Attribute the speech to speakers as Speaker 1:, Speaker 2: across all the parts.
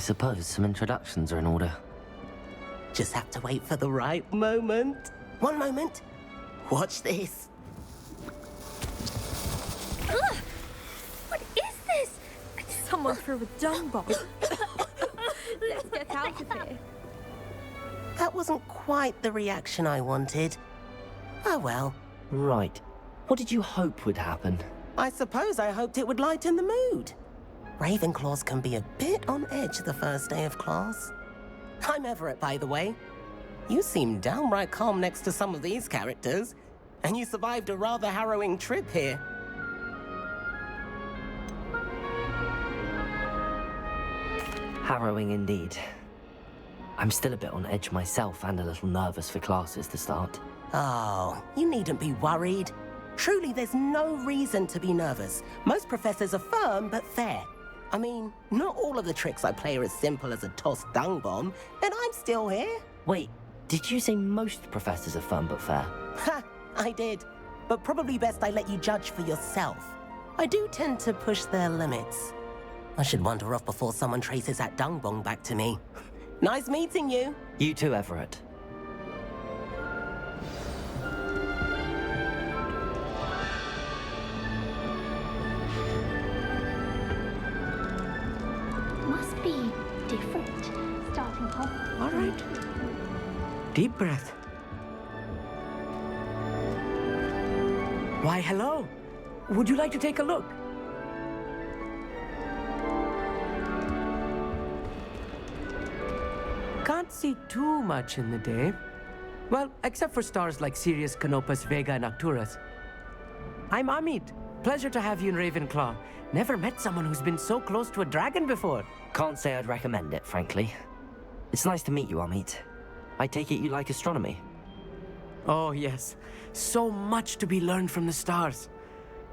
Speaker 1: suppose some introductions are in order.
Speaker 2: Just have to wait for the right moment. One moment. Watch this.
Speaker 3: Ugh! What is this? Someone threw a dung bomb. Let's get out of here.
Speaker 2: That wasn't quite the reaction I wanted. Oh well.
Speaker 1: Right. What did you hope would happen?
Speaker 2: I suppose I hoped it would lighten the mood. Ravenclaws can be a bit on edge the first day of class. I'm Everett, by the way. You seem downright calm next to some of these characters, and you survived a rather harrowing trip here.
Speaker 1: Harrowing indeed. I'm still a bit on edge myself and a little nervous for classes to start.
Speaker 2: Oh, you needn't be worried. Truly, there's no reason to be nervous. Most professors are firm but fair. I mean, not all of the tricks I play are as simple as a tossed dung bomb, and I'm still here.
Speaker 1: Wait, did you say most professors are firm but fair?
Speaker 2: Ha, I did. But probably best I let you judge for yourself. I do tend to push their limits. I should wander off before someone traces that dung bomb back to me. Nice meeting you.
Speaker 1: You too, Everett.
Speaker 4: Must be different, starting off.
Speaker 5: All right. Deep breath. Why, hello. Would you like to take a look? Can't see too much in the day. Well, except for stars like Sirius, Canopus, Vega, and Arcturus. I'm Amit. Pleasure to have you in Ravenclaw. Never met someone who's been so close to a dragon before.
Speaker 1: Can't say I'd recommend it, frankly. It's nice to meet you, Amit. I take it you like astronomy?
Speaker 5: Oh, yes. So much to be learned from the stars.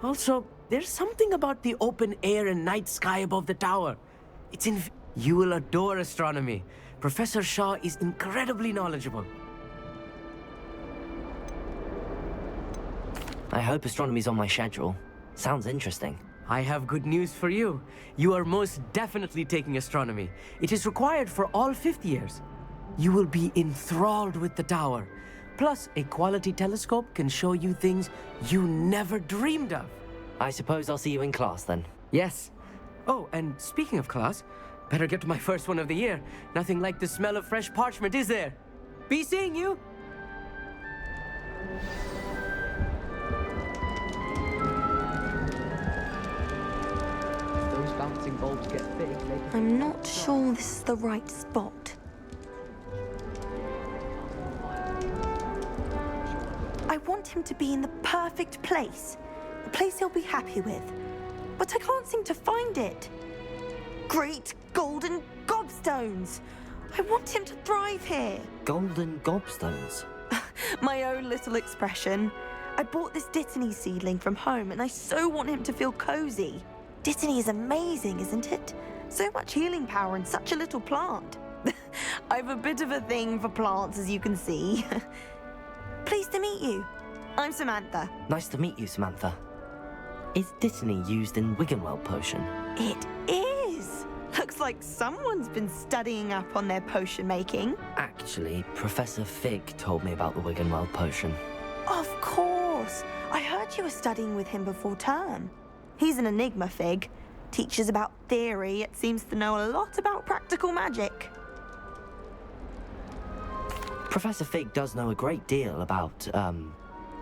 Speaker 5: Also, there's something about the open air and night sky above the tower. You will adore astronomy. Professor Shaw is incredibly knowledgeable.
Speaker 1: I hope astronomy's on my schedule. Sounds interesting.
Speaker 5: I have good news for you. You are most definitely taking astronomy. It is required for all fifth years. You will be enthralled with the tower. Plus, a quality telescope can show you things you never dreamed of.
Speaker 1: I suppose I'll see you in class then.
Speaker 5: Yes. Oh, and speaking of class, better get to my first one of the year. Nothing like the smell of fresh parchment, is there? Be seeing you!
Speaker 6: Those bouncing balls get big,
Speaker 3: I'm not sure this is the right spot. I want him to be in the perfect place. A place he'll be happy with. But I can't seem to find it. Great golden gobstones! I want him to thrive here.
Speaker 1: Golden gobstones?
Speaker 3: My own little expression. I bought this Dittany seedling from home and I so want him to feel cozy. Dittany is amazing, isn't it? So much healing power in such a little plant. I've a bit of a thing for plants, as you can see. Pleased to meet you. I'm Samantha.
Speaker 1: Nice to meet you, Samantha. Is Dittany used in Wiggenweld potion?
Speaker 3: It is. Looks like someone's been studying up on their potion making.
Speaker 1: Actually, Professor Fig told me about the Wiggenweld potion.
Speaker 3: Of course. I heard you were studying with him before term. He's an enigma, Fig. Teaches about theory, yet seems to know a lot about practical magic.
Speaker 1: Professor Fig does know a great deal about,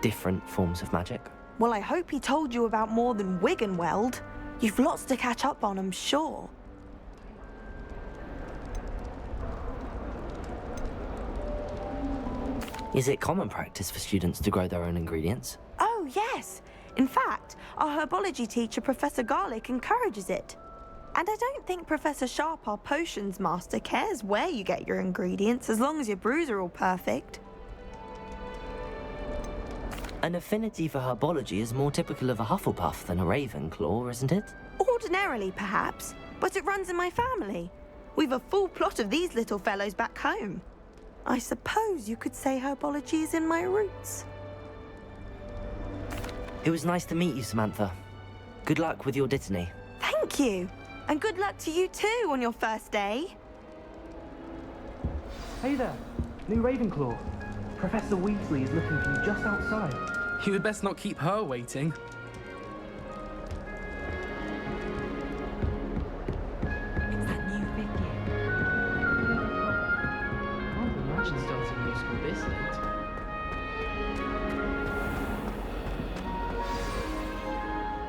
Speaker 1: different forms of magic.
Speaker 3: Well, I hope he told you about more than Wiggenweld. You've lots to catch up on, I'm sure.
Speaker 1: Is it common practice for students to grow their own ingredients?
Speaker 3: Oh, yes. In fact, our herbology teacher, Professor Garlick, encourages it. And I don't think Professor Sharp, our potions master, cares where you get your ingredients as long as your brews are all perfect.
Speaker 1: An affinity for herbology is more typical of a Hufflepuff than a Ravenclaw, isn't it?
Speaker 3: Ordinarily, perhaps, but it runs in my family. We've a full plot of these little fellows back home. I suppose you could say herbology is in my roots.
Speaker 1: It was nice to meet you, Samantha. Good luck with your Dittany.
Speaker 3: Thank you. And good luck to you too on your first day.
Speaker 6: Hey there, new Ravenclaw. Professor Weasley is looking for you just outside.
Speaker 7: You had best not keep her waiting.
Speaker 8: It's that new big year.
Speaker 6: Can't imagine starting new school this late.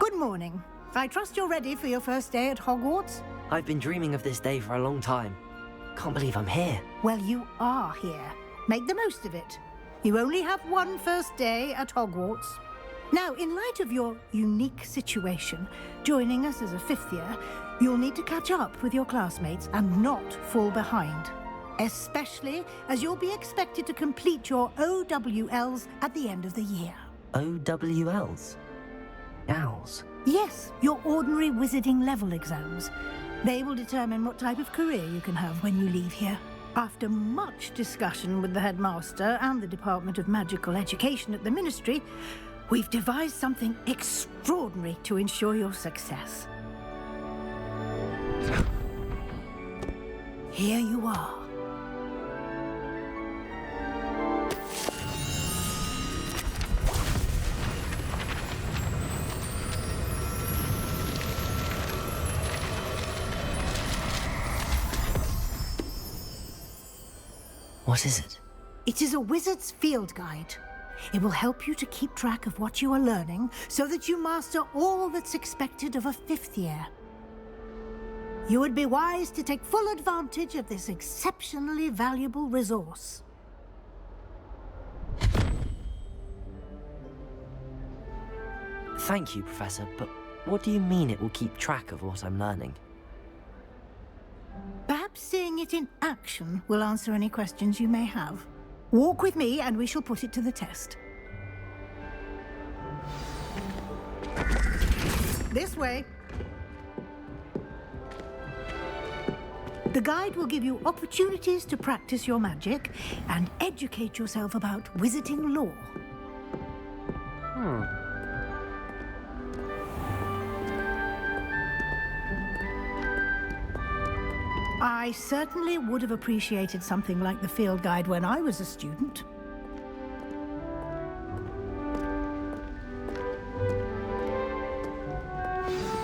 Speaker 9: Good morning. I trust you're ready for your first day at Hogwarts?
Speaker 1: I've been dreaming of this day for a long time. Can't believe I'm here.
Speaker 9: Well, you are here. Make the most of it. You only have one first day at Hogwarts. Now, in light of your unique situation, joining us as a fifth year, you'll need to catch up with your classmates and not fall behind. Especially as you'll be expected to complete your OWLs at the end of the year.
Speaker 1: OWLs? Owls?
Speaker 9: Yes, your ordinary wizarding level exams. They will determine what type of career you can have when you leave here. After much discussion with the headmaster and the Department of Magical Education at the Ministry, we've devised something extraordinary to ensure your success. Here you are.
Speaker 1: What is it?
Speaker 9: It is a wizard's field guide. It will help you to keep track of what you are learning so that you master all that's expected of a fifth year. You would be wise to take full advantage of this exceptionally valuable resource.
Speaker 1: Thank you, Professor, but what do you mean it will keep track of what I'm learning?
Speaker 9: Perhaps seeing it in action will answer any questions you may have. Walk with me and we shall put it to the test. This way. The guide will give you opportunities to practice your magic and educate yourself about wizarding lore. I certainly would have appreciated something like the field guide when I was a student.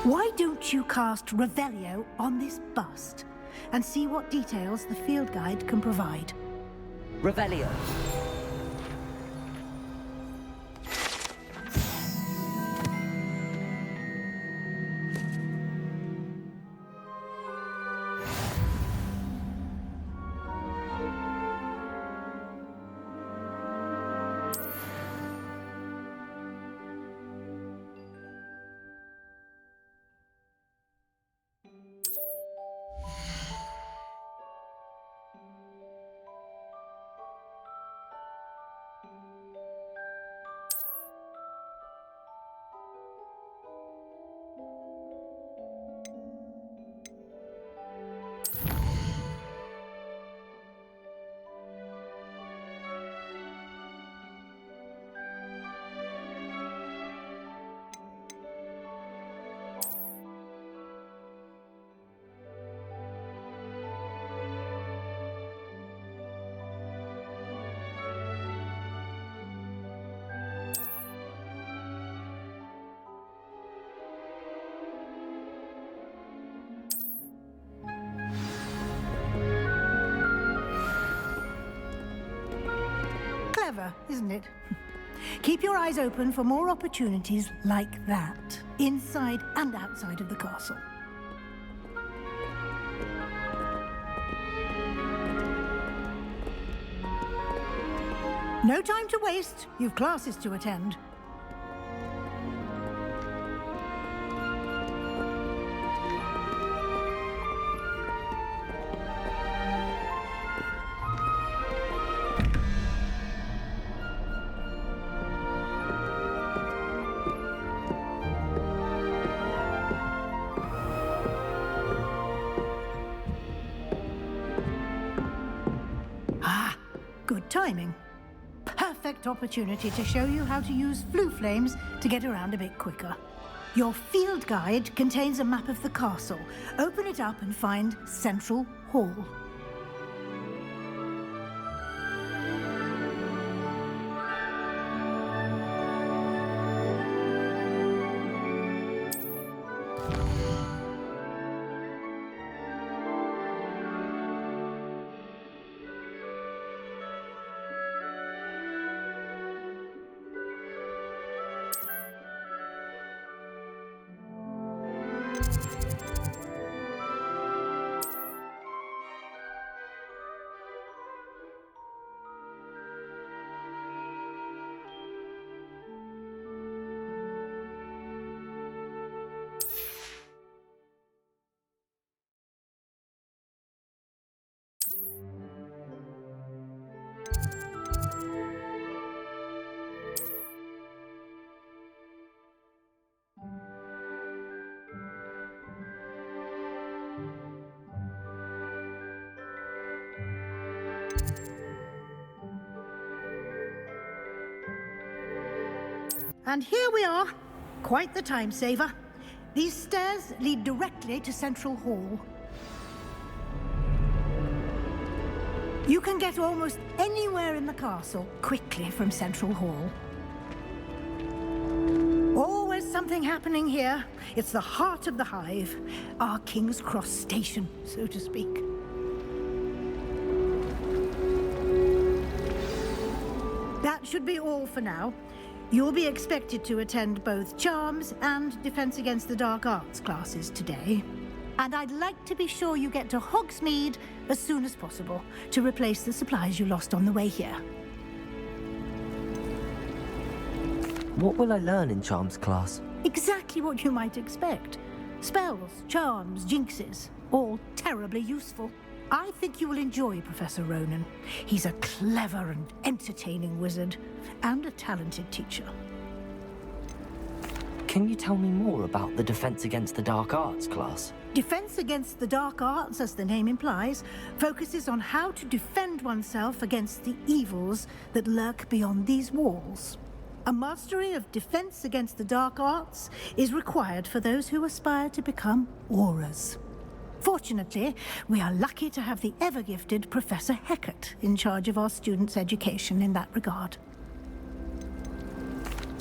Speaker 9: Why don't you cast Revelio on this bust and see what details the field guide can provide?
Speaker 1: Revelio.
Speaker 9: Clever, isn't it? Keep your eyes open for more opportunities like that, inside and outside of the castle. No time to waste. You've classes to attend. Good timing. Perfect opportunity to show you how to use flue flames to get around a bit quicker. Your field guide contains a map of the castle. Open it up and find Central Hall. And here we are. Quite the time saver. These stairs lead directly to Central Hall. You can get almost anywhere in the castle quickly from Central Hall. Always something happening here. It's the heart of the hive, our King's Cross station, so to speak. That should be all for now. You'll be expected to attend both Charms and Defense Against the Dark Arts classes today. And I'd like to be sure you get to Hogsmeade as soon as possible to replace the supplies you lost on the way here.
Speaker 1: What will I learn in Charms class?
Speaker 9: Exactly what you might expect. Spells, charms, jinxes, all terribly useful. I think you will enjoy Professor Ronan. He's a clever and entertaining wizard, and a talented teacher.
Speaker 1: Can you tell me more about the Defense Against the Dark Arts class?
Speaker 9: Defense Against the Dark Arts, as the name implies, focuses on how to defend oneself against the evils that lurk beyond these walls. A mastery of Defense Against the Dark Arts is required for those who aspire to become auras. Fortunately, we are lucky to have the ever-gifted Professor Hecat in charge of our students' education in that regard.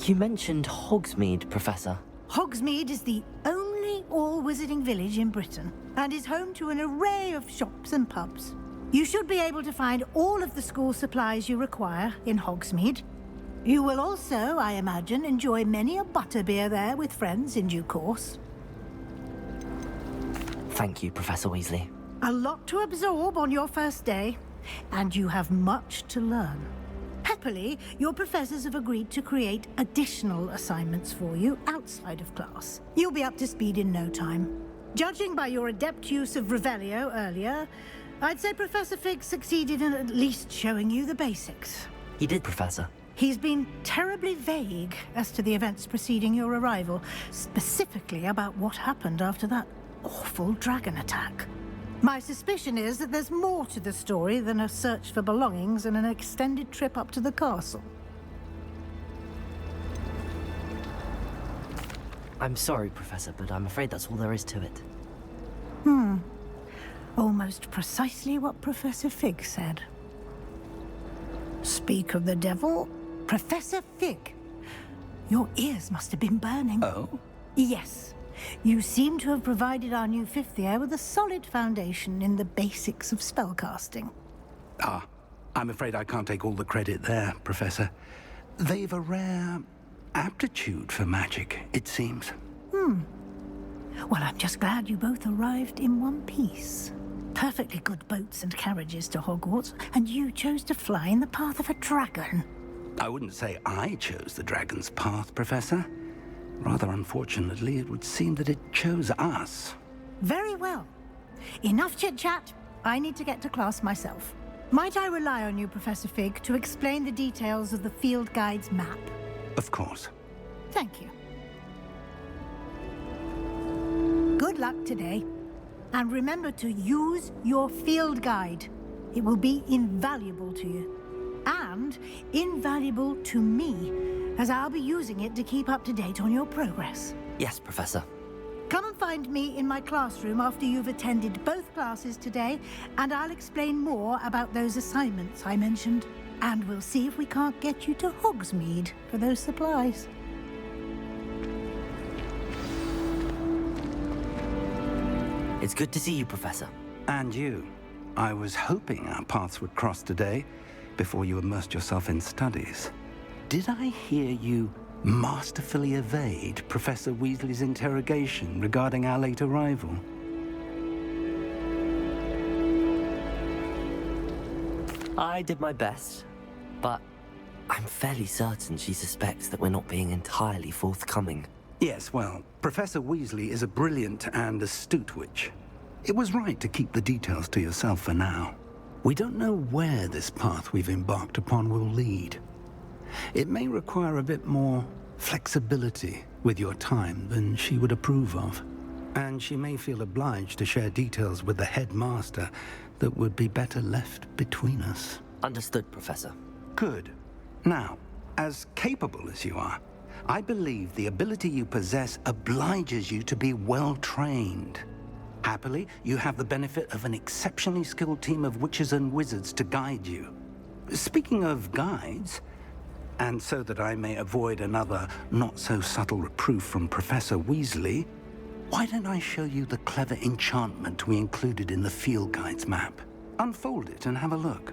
Speaker 1: You mentioned Hogsmeade, Professor.
Speaker 9: Hogsmeade is the only all-wizarding village in Britain and is home to an array of shops and pubs. You should be able to find all of the school supplies you require in Hogsmeade. You will also, I imagine, enjoy many a butterbeer there with friends in due course.
Speaker 1: Thank you, Professor Weasley.
Speaker 9: A lot to absorb on your first day, and you have much to learn. Happily, your professors have agreed to create additional assignments for you outside of class. You'll be up to speed in no time. Judging by your adept use of Revelio earlier, I'd say Professor Fig succeeded in at least showing you the basics.
Speaker 1: He did, Professor.
Speaker 9: He's been terribly vague as to the events preceding your arrival, specifically about what happened after that awful dragon attack. My suspicion is that there's more to the story than a search for belongings and an extended trip up to the castle.
Speaker 1: I'm sorry, Professor, but I'm afraid that's all there is to it.
Speaker 9: Almost precisely what Professor Fig said. Speak of the devil, Professor Fig. Your ears must have been burning.
Speaker 10: Oh?
Speaker 9: Yes. You seem to have provided our new fifth year with a solid foundation in the basics of spellcasting.
Speaker 10: Ah, I'm afraid I can't take all the credit there, Professor. They've a rare aptitude for magic, it seems.
Speaker 9: Well, I'm just glad you both arrived in one piece. Perfectly good boats and carriages to Hogwarts, and you chose to fly in the path of a dragon.
Speaker 10: I wouldn't say I chose the dragon's path, Professor. Rather unfortunately, it would seem that it chose us.
Speaker 9: Very well. Enough chit-chat. I need to get to class myself. Might I rely on you, Professor Fig, to explain the details of the field guide's map?
Speaker 10: Of course.
Speaker 9: Thank you. Good luck today. And remember to use your field guide. It will be invaluable to you. And invaluable to me, as I'll be using it to keep up to date on your progress.
Speaker 1: Yes, Professor.
Speaker 9: Come and find me in my classroom after you've attended both classes today, and I'll explain more about those assignments I mentioned. And we'll see if we can't get you to Hogsmeade for those supplies.
Speaker 1: It's good to see you, Professor.
Speaker 10: And you. I was hoping our paths would cross today, before you immersed yourself in studies. Did I hear you masterfully evade Professor Weasley's interrogation regarding our late arrival?
Speaker 1: I did my best, but I'm fairly certain she suspects that we're not being entirely forthcoming.
Speaker 10: Yes, well, Professor Weasley is a brilliant and astute witch. It was right to keep the details to yourself for now. We don't know where this path we've embarked upon will lead. It may require a bit more flexibility with your time than she would approve of. And she may feel obliged to share details with the headmaster that would be better left between us.
Speaker 1: Understood, Professor.
Speaker 10: Good. Now, as capable as you are, I believe the ability you possess obliges you to be well-trained. Happily, you have the benefit of an exceptionally skilled team of witches and wizards to guide you. Speaking of guides, and so that I may avoid another not-so-subtle reproof from Professor Weasley, why don't I show you the clever enchantment we included in the field guide's map? Unfold it and have a look.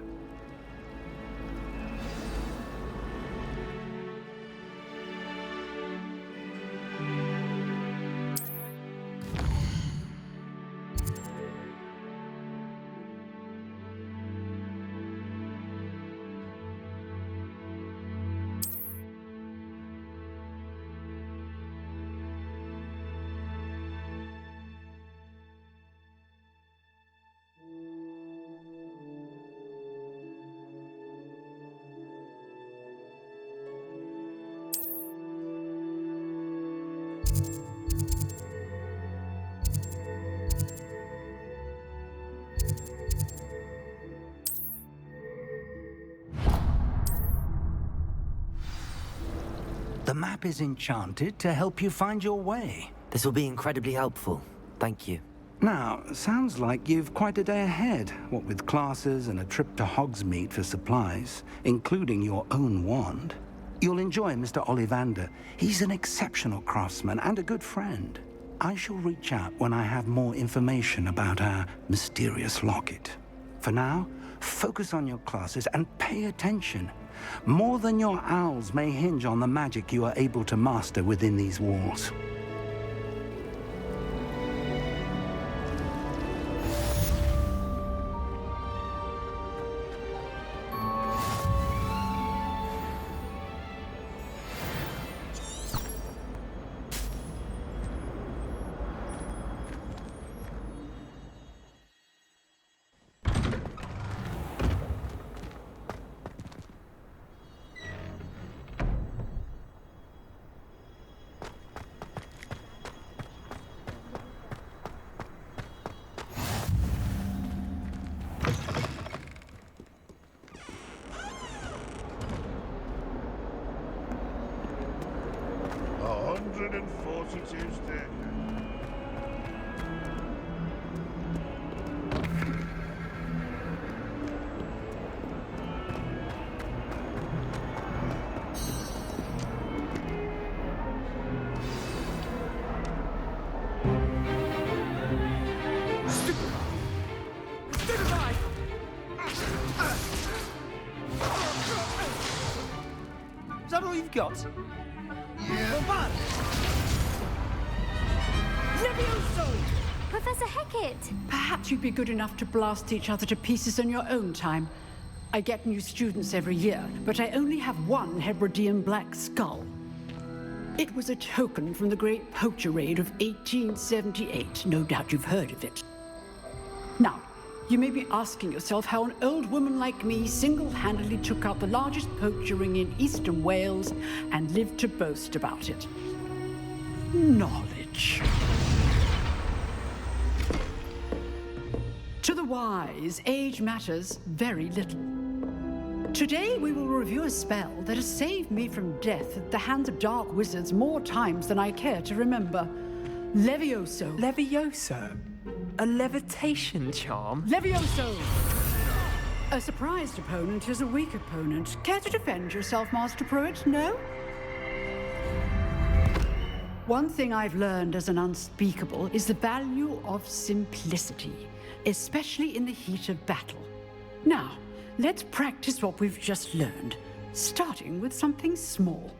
Speaker 10: The map is enchanted to help you find your way.
Speaker 1: This will be incredibly helpful. Thank you.
Speaker 10: Now, sounds like you've quite a day ahead, what with classes and a trip to Hogsmeade for supplies, including your own wand. You'll enjoy Mr. Ollivander. He's an exceptional craftsman and a good friend. I shall reach out when I have more information about our mysterious locket. For now, focus on your classes and pay attention. More than your owls may hinge on the magic you are able to master within these walls.
Speaker 6: Is that all you've got? Yeah.
Speaker 4: Professor Hecat!
Speaker 8: Perhaps you'd be good enough to blast each other to pieces in your own time. I get new students every year, but I only have one Hebridean black skull. It was a token from the Great Poacher Raid of 1878. No doubt you've heard of it. Now, you may be asking yourself how an old woman like me single-handedly took out the largest poacher ring in eastern Wales and lived to boast about it. Knowledge. To the wise, age matters very little. Today we will review a spell that has saved me from death at the hands of dark wizards more times than I care to remember. Levioso.
Speaker 11: Levioso? A levitation charm?
Speaker 8: Levioso! A surprised opponent is a weak opponent. Care to defend yourself, Master Pruitt? No? One thing I've learned as an unspeakable is the value of simplicity, especially in the heat of battle. Now, let's practice what we've just learned, starting with something small.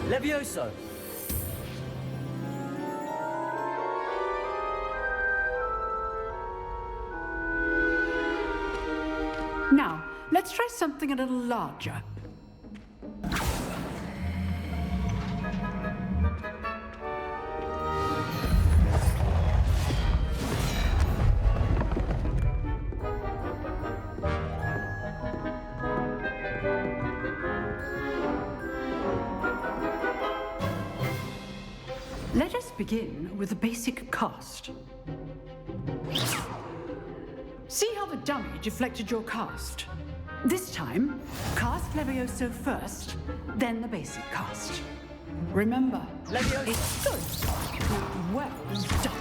Speaker 1: Levioso!
Speaker 8: Now, let's try something a little larger. Let us begin with the basic cast. See how the dummy deflected your cast? This time, cast Levioso first, then the basic cast. Remember,
Speaker 1: Levioso!
Speaker 8: It's good. Well done.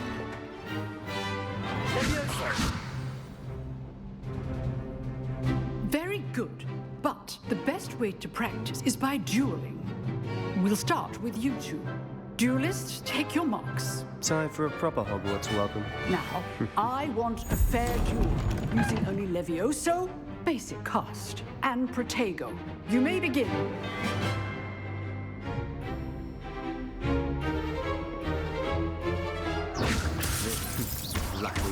Speaker 1: Levioso!
Speaker 8: Very good, but the best way to practice is by dueling. We'll start with you two. Duelists, take your marks.
Speaker 12: Time for a proper Hogwarts welcome.
Speaker 8: Now, I want a fair duel, using only Levioso, basic cast, and Protego. You may begin.
Speaker 12: Lucky.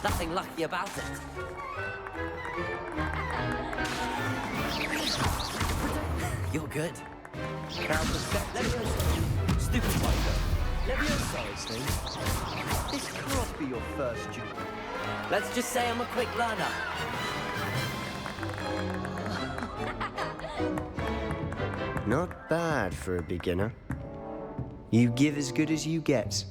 Speaker 1: Nothing lucky about it. You're good. Levioso. Stupid fighter. Levioso.
Speaker 12: This cannot be your first duel.
Speaker 1: Let's just say I'm a quick learner.
Speaker 12: Not bad for a beginner. You give as good as you get.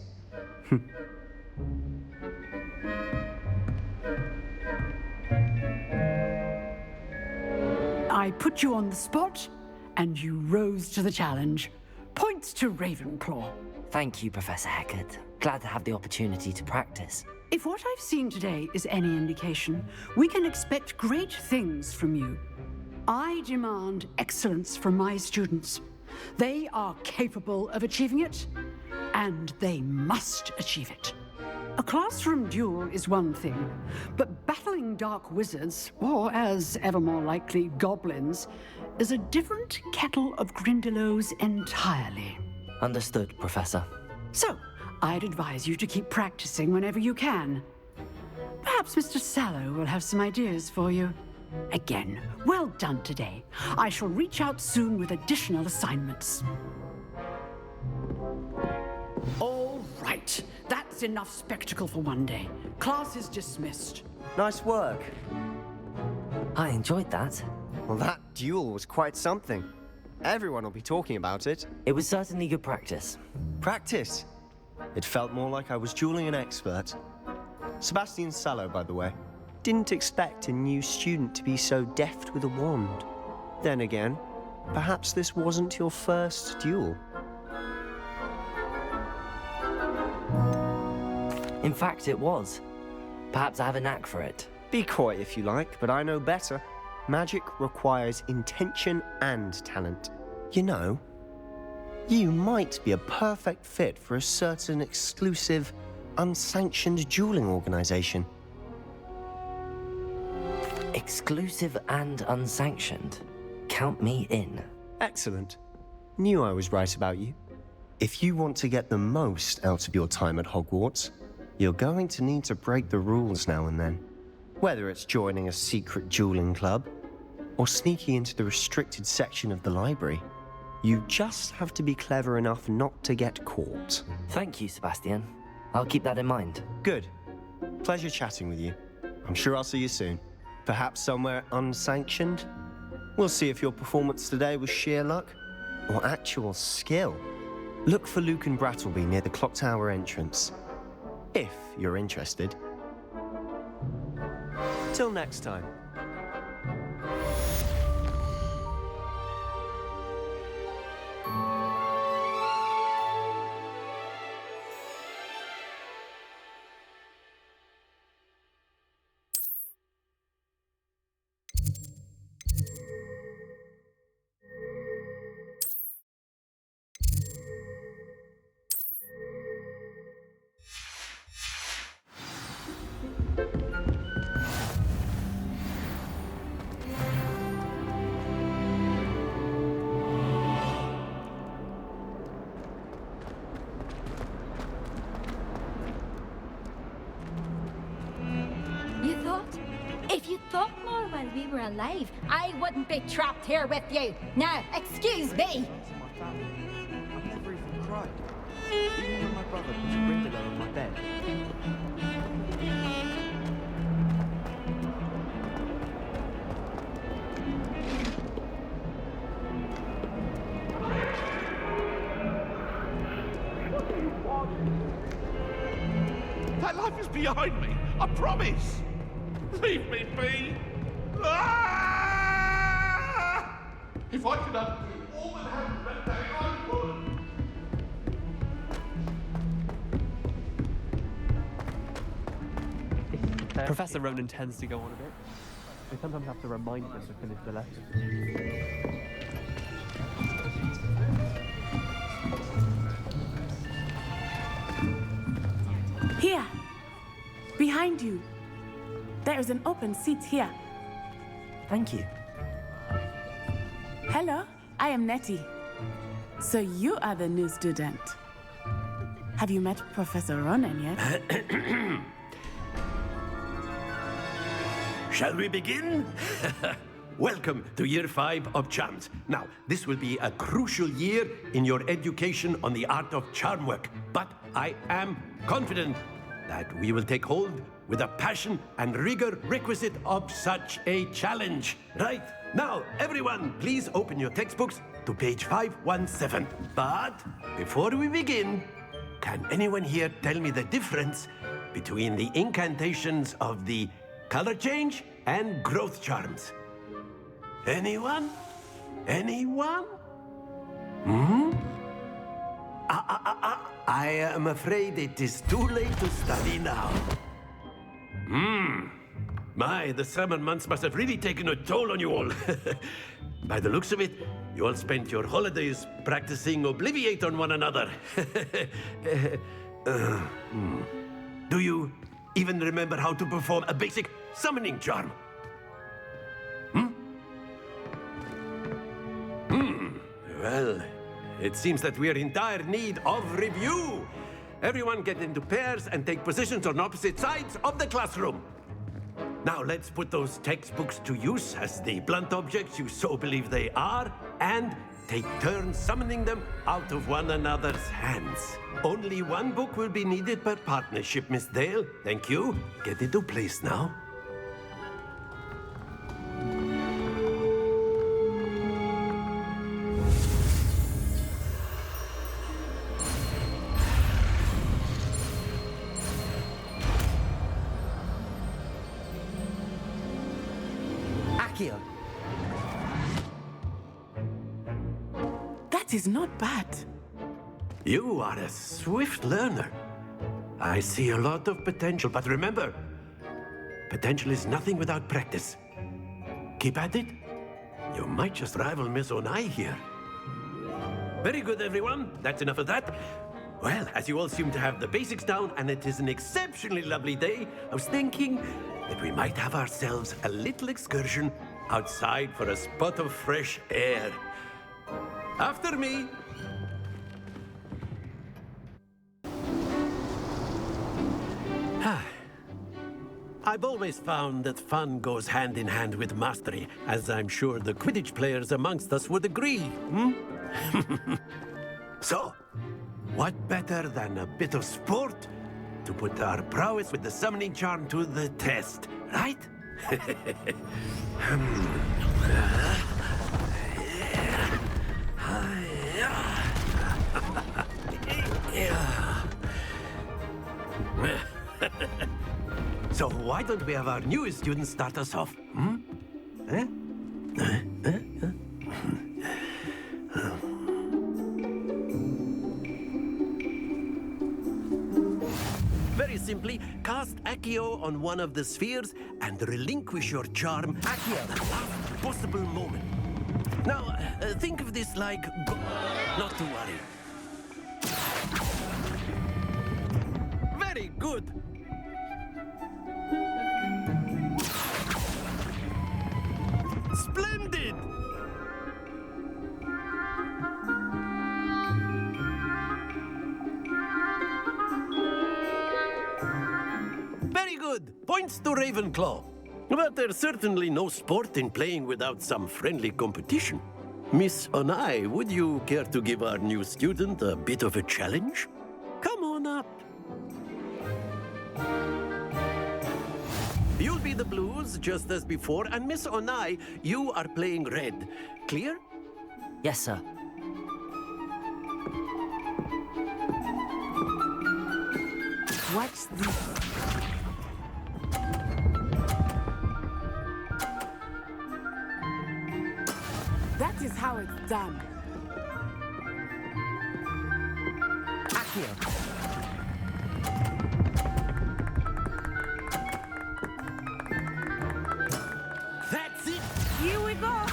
Speaker 8: I put you on the spot, and you rose to the challenge. Points to Ravenclaw.
Speaker 1: Thank you, Professor Heckard. Glad to have the opportunity to practice.
Speaker 8: If what I've seen today is any indication, we can expect great things from you. I demand excellence from my students. They are capable of achieving it, and they must achieve it. A classroom duel is one thing, but battling dark wizards, or as ever more likely, goblins, is a different kettle of Grindylows entirely.
Speaker 1: Understood, Professor.
Speaker 8: So, I'd advise you to keep practicing whenever you can. Perhaps Mr. Sallow will have some ideas for you. Again, well done today. I shall reach out soon with additional assignments. All right, that's enough spectacle for one day. Class is dismissed.
Speaker 12: Nice work.
Speaker 1: I enjoyed that.
Speaker 12: Well, that duel was quite something. Everyone will be talking about it.
Speaker 1: It was certainly good practice.
Speaker 12: Practice? It felt more like I was dueling an expert. Sebastian Sallow, by the way. Didn't expect a new student to be so deft with a wand. Then again, perhaps this wasn't your first duel.
Speaker 1: In fact, it was. Perhaps I have a knack for it.
Speaker 12: Be coy if you like, but I know better. Magic requires intention and talent. You know, you might be a perfect fit for a certain exclusive, unsanctioned dueling organization.
Speaker 1: Exclusive and unsanctioned. Count me in.
Speaker 12: Excellent. Knew I was right about you. If you want to get the most out of your time at Hogwarts, you're going to need to break the rules now and then. Whether it's joining a secret dueling club, or sneaking into the restricted section of the library, you just have to be clever enough not to get caught.
Speaker 1: Thank you, Sebastian. I'll keep that in mind.
Speaker 12: Good. Pleasure chatting with you. I'm sure I'll see you soon. Perhaps somewhere unsanctioned? We'll see if your performance today was sheer luck or actual skill. Look for Luke and Brattleby near the clock tower entrance, if you're interested. Till next time.
Speaker 13: If you thought more while we were alive, I wouldn't be trapped here with you. Now, excuse me.
Speaker 12: I've never even cried. Even when my brother put a brindle on my bed.
Speaker 14: That life is behind me, I promise! Leave me be! Ah! If I could undo all that happened that day, I would!
Speaker 11: Professor Ronan tends to go on a bit. We sometimes have to remind him to finish the lesson.
Speaker 15: Here! Behind you! There is an open seat here.
Speaker 1: Thank you.
Speaker 15: Hello, I am Nettie. So you are the new student. Have you met Professor Ronan yet?
Speaker 16: Shall we begin? Welcome to Year 5 of Charms. Now, this will be a crucial year in your education on the art of charm work, but I am confident that we will take hold with the passion and rigor requisite of such a challenge. Right, now, everyone, please open your textbooks to page 517. But before we begin, can anyone here tell me the difference between the incantations of the color change and growth charms? Anyone? Anyone? I am afraid it is too late to study now. My, the summer months must have really taken a toll on you all. By the looks of it, you all spent your holidays practicing Obliviate on one another. Do you even remember how to perform a basic summoning charm? Well, it seems that we are in dire need of review. Everyone get into pairs and take positions on opposite sides of the classroom. Now let's put those textbooks to use as the blunt objects you so believe they are, and take turns summoning them out of one another's hands. Only one book will be needed per partnership, Miss Dale. Thank you. Get into place now.
Speaker 15: That is not bad.
Speaker 16: You are a swift learner. I see a lot of potential, but remember, potential is nothing without practice. Keep at it. You might just rival Miss Onai here. Very good, everyone. That's enough of that. Well, as you all seem to have the basics down, and it is an exceptionally lovely day, I was thinking that we might have ourselves a little excursion outside for a spot of fresh air. After me. I've always found that fun goes hand in hand with mastery, as I'm sure the Quidditch players amongst us would agree. So, what better than a bit of sport to put our prowess with the summoning charm to the test, right? So why don't we have our newest student start us off? Eh? Very simply, cast Accio on one of the spheres and relinquish your charm at the last possible moment. Now, think of this like... Not to worry. Very good. Splendid! Very good. Points to Ravenclaw. But there's certainly no sport in playing without some friendly competition. Miss Onai, would you care to give our new student a bit of a challenge? Come on up. You'll be the blues, just as before, and Miss Onai, you are playing red. Clear?
Speaker 1: Yes, sir.
Speaker 15: Watch this. That is how it's done.
Speaker 2: Accio.
Speaker 16: That's it!
Speaker 15: Here we go!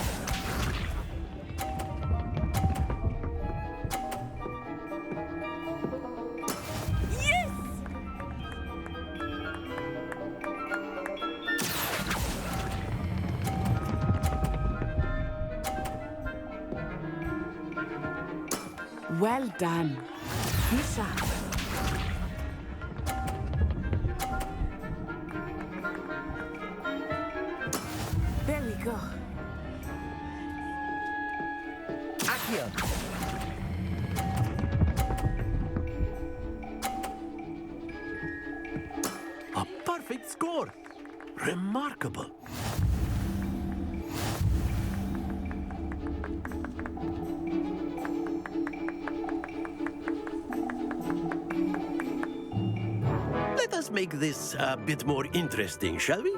Speaker 15: Yes! Well done. Be sharp. There we go.
Speaker 2: Accio.
Speaker 16: A perfect score. Remarkable. Let us make this a bit more interesting, shall we?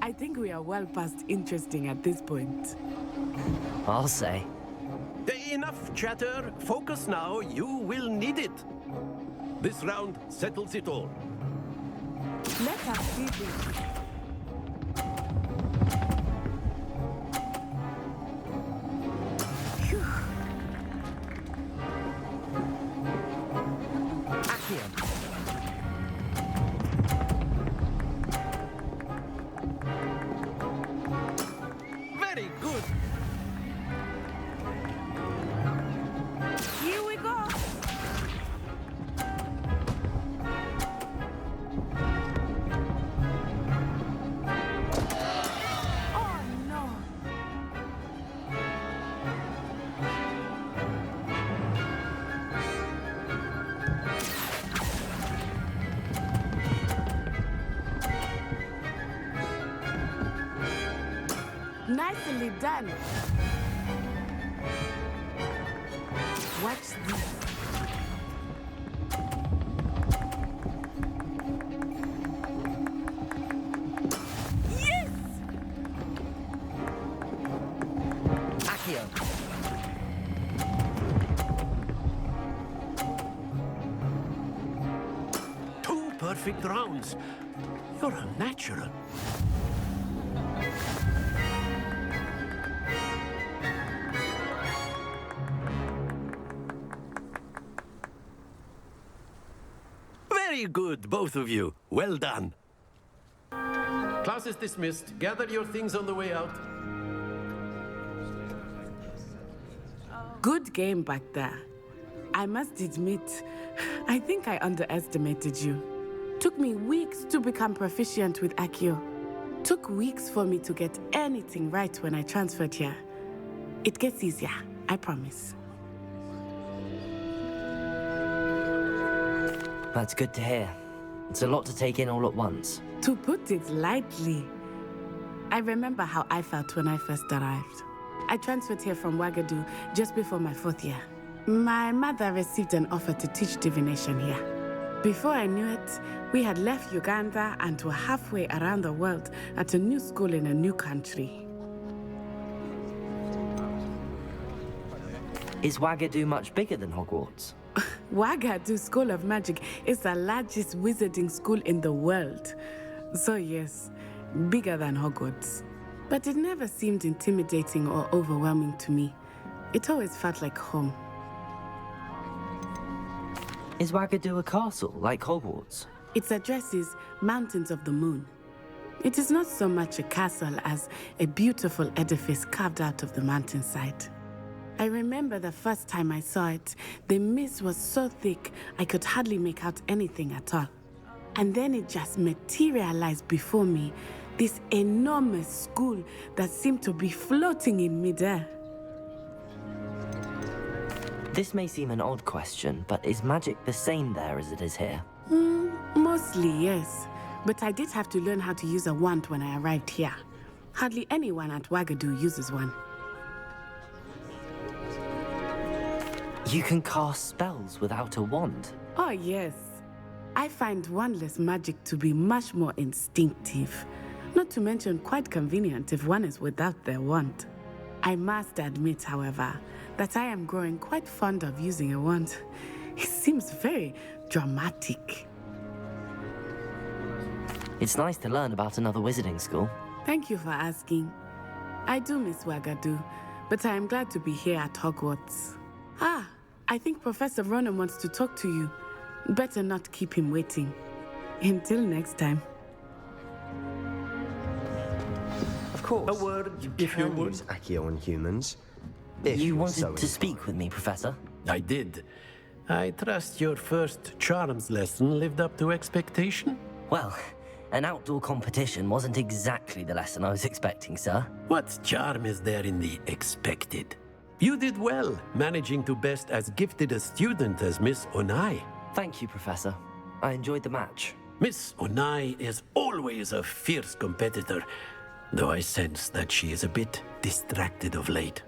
Speaker 15: I think we are well past interesting at this point.
Speaker 1: I'll say.
Speaker 16: Enough chatter. Focus now. You will need it. This round settles it all.
Speaker 15: Let us see this.
Speaker 16: Very good.
Speaker 15: Here we go. Oh no. Nicely done. Watch this. Yes!
Speaker 2: Accio.
Speaker 16: Two perfect rounds. You're a natural. Very good, both of you. Well done. Class is dismissed. Gather your things on the way out.
Speaker 15: Good game back there. I must admit, I think I underestimated you. Took me weeks to become proficient with Accio. Took weeks for me to get anything right when I transferred here. It gets easier, I promise.
Speaker 1: That's good to hear. It's a lot to take in all at once.
Speaker 15: To put it lightly, I remember how I felt when I first arrived. I transferred here from Wagadu just before my 4th year. My mother received an offer to teach divination here. Before I knew it, we had left Uganda and were halfway around the world at a new school in a new country.
Speaker 1: Is Wagadu much bigger than Hogwarts?
Speaker 15: Wagadu School of Magic is the largest wizarding school in the world. So yes, bigger than Hogwarts. But it never seemed intimidating or overwhelming to me. It always felt like home.
Speaker 1: Is Wagadu a castle, like Hogwarts?
Speaker 15: Its address is Mountains of the Moon. It is not so much a castle as a beautiful edifice carved out of the mountainside. I remember the first time I saw it, the mist was so thick I could hardly make out anything at all. And then it just materialized before me, this enormous school that seemed to be floating in midair.
Speaker 1: This may seem an odd question, but is magic the same there as it is here?
Speaker 15: Mostly, yes. But I did have to learn how to use a wand when I arrived here. Hardly anyone at Wagadu uses one.
Speaker 1: You can cast spells without a wand?
Speaker 15: Oh, yes. I find wandless magic to be much more instinctive. Not to mention quite convenient if one is without their wand. I must admit, however, that I am growing quite fond of using a wand. It seems very dramatic.
Speaker 1: It's nice to learn about another wizarding school.
Speaker 15: Thank you for asking. I do miss Wagadu, but I am glad to be here at Hogwarts. Ah, I think Professor Ronan wants to talk to you. Better not keep him waiting. Until next time.
Speaker 12: Of course.
Speaker 16: A word,
Speaker 12: if you would. Use Accio on humans.
Speaker 1: You wanted to speak with me, Professor?
Speaker 16: I did. I trust your first charms lesson lived up to expectation?
Speaker 1: Well, an outdoor competition wasn't exactly the lesson I was expecting, sir.
Speaker 16: What charm is there in the expected? You did well, managing to best as gifted a student as Miss Onai.
Speaker 1: Thank you, Professor. I enjoyed the match.
Speaker 16: Miss Onai is always a fierce competitor, though I sense that she is a bit distracted of late.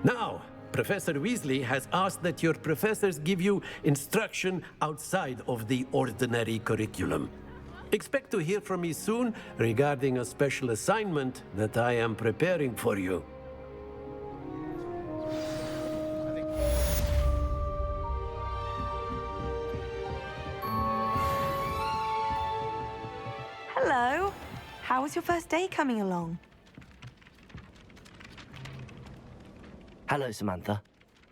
Speaker 16: Now, Professor Weasley has asked that your professors give you instruction outside of the ordinary curriculum. Expect to hear from me soon regarding a special assignment that I am preparing for you.
Speaker 3: Hello. How was your first day coming along?
Speaker 1: Hello, Samantha.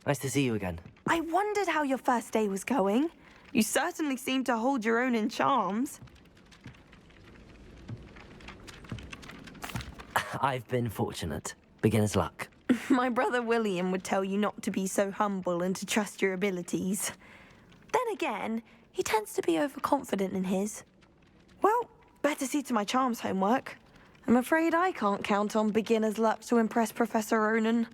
Speaker 1: Nice to see you again.
Speaker 3: I wondered how your first day was going. You certainly seem to hold your own in charms.
Speaker 1: I've been fortunate. Beginner's luck.
Speaker 3: My brother William would tell you not to be so humble and to trust your abilities. Then again, he tends to be overconfident in his. Well, better see to my charms homework. I'm afraid I can't count on beginner's luck to impress Professor Ronan.